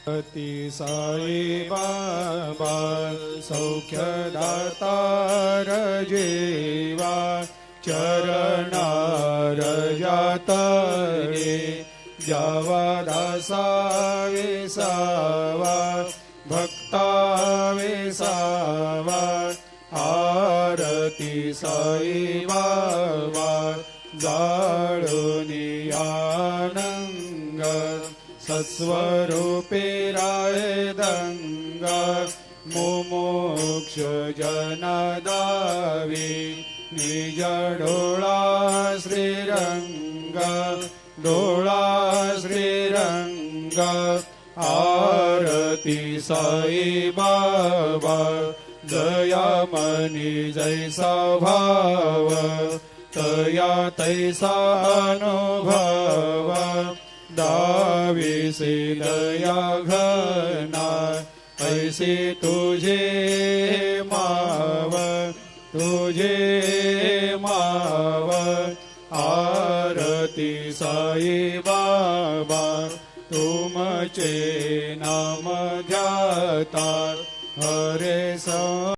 अति साई बाबा सौख्यदातार जेवा चरणार जातरे जावा दासा विसावा भक्ता विसावा आरती साई बाबा जाळुनी आनंग सत्स्वरूपे राय दंग मुमुक्ष जनदावी निज डोळा श्रीरंग डोळा श्रीरंग आरती साई बाबा जया मनी जैसा भाव तया तैसा अनुभव दाविसे दया घना ऐसे तुझे माव आरती साई बाबा तुमचे नाम ध्याता हरे सा